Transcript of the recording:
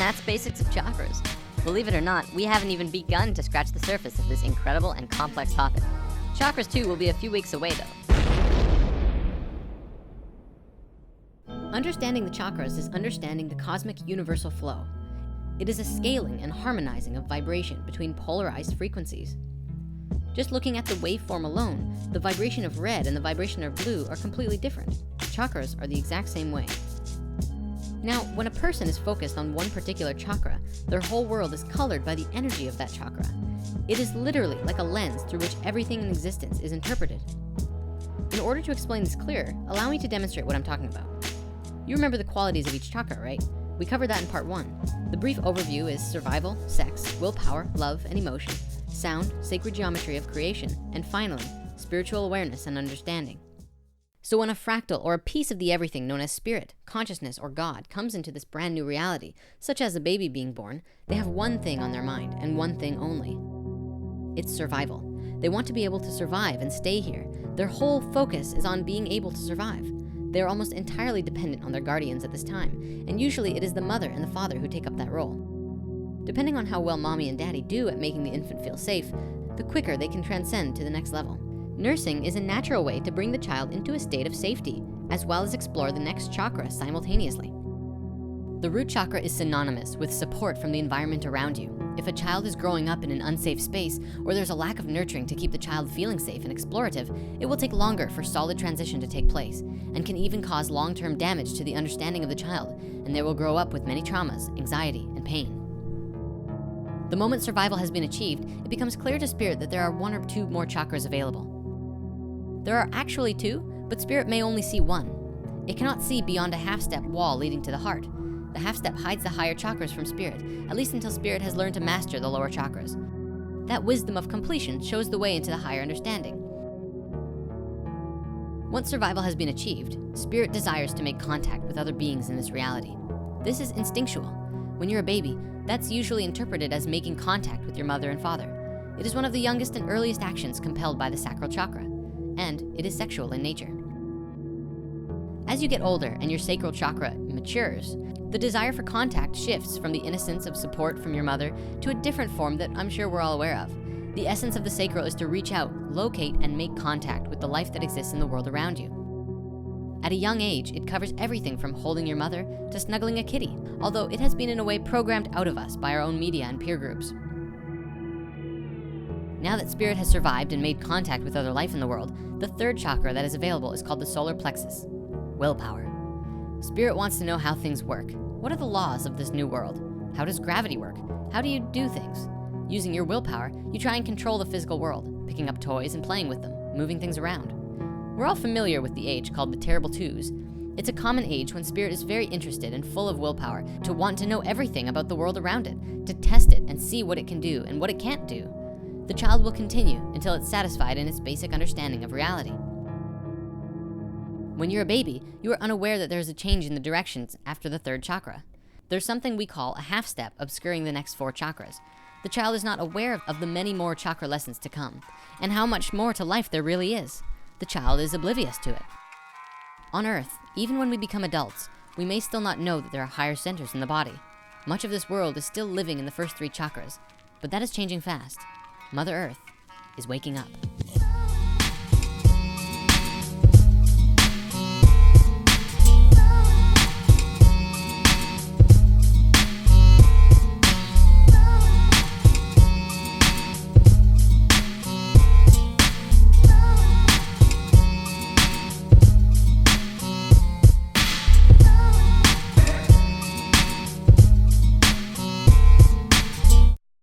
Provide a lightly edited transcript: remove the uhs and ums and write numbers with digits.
that's basics of chakras. Believe it or not, we haven't even begun to scratch the surface of this incredible and complex topic. Chakras 2 will be a few weeks away though. Understanding the chakras is understanding the cosmic universal flow. It is a scaling and harmonizing of vibration between polarized frequencies. Just looking at the waveform alone, the vibration of red and the vibration of blue are completely different. Chakras are the exact same way. Now, when a person is focused on one particular chakra, their whole world is colored by the energy of that chakra. It is literally like a lens through which everything in existence is interpreted. In order to explain this clearer, allow me to demonstrate what I'm talking about. You remember the qualities of each chakra, right? We covered that in part 1. The brief overview is survival, sex, willpower, love, and emotion, sound, sacred geometry of creation, and finally, spiritual awareness and understanding. So when a fractal or a piece of the everything known as spirit, consciousness, or God comes into this brand new reality, such as a baby being born, they have one thing on their mind and one thing only. It's survival. They want to be able to survive and stay here. Their whole focus is on being able to survive. They are almost entirely dependent on their guardians at this time, and usually it is the mother and the father who take up that role. Depending on how well mommy and daddy do at making the infant feel safe, the quicker they can transcend to the next level. Nursing is a natural way to bring the child into a state of safety, as well as explore the next chakra simultaneously. The root chakra is synonymous with support from the environment around you. If a child is growing up in an unsafe space, or there's a lack of nurturing to keep the child feeling safe and explorative, it will take longer for solid transition to take place, and can even cause long-term damage to the understanding of the child, and they will grow up with many traumas, anxiety, and pain. The moment survival has been achieved, it becomes clear to spirit that there are 1 or 2 more chakras available. There are actually 2, but spirit may only see 1. It cannot see beyond a half-step wall leading to the heart. The half-step hides the higher chakras from spirit, at least until spirit has learned to master the lower chakras. That wisdom of completion shows the way into the higher understanding. Once survival has been achieved, spirit desires to make contact with other beings in this reality. This is instinctual. When you're a baby, that's usually interpreted as making contact with your mother and father. It is one of the youngest and earliest actions compelled by the sacral chakra, and it is sexual in nature. As you get older and your sacral chakra matures, the desire for contact shifts from the innocence of support from your mother to a different form that I'm sure we're all aware of. The essence of the sacral is to reach out, locate, and make contact with the life that exists in the world around you. At a young age, it covers everything from holding your mother to snuggling a kitty, although it has been in a way programmed out of us by our own media and peer groups. Now that spirit has survived and made contact with other life in the world, the 3rd chakra that is available is called the solar plexus, willpower. Spirit wants to know how things work. What are the laws of this new world? How does gravity work? How do you do things? Using your willpower, you try and control the physical world, picking up toys and playing with them, moving things around. We're all familiar with the age called the terrible twos. It's a common age when spirit is very interested and full of willpower to want to know everything about the world around it, to test it and see what it can do and what it can't do. The child will continue until it's satisfied in its basic understanding of reality. When you're a baby, you are unaware that there's a change in the directions after the 3rd chakra. There's something we call a half step obscuring the next 4 chakras. The child is not aware of the many more chakra lessons to come, and how much more to life there really is. The child is oblivious to it. On Earth, even when we become adults, we may still not know that there are higher centers in the body. Much of this world is still living in the first 3 chakras, but that is changing fast. Mother Earth is waking up.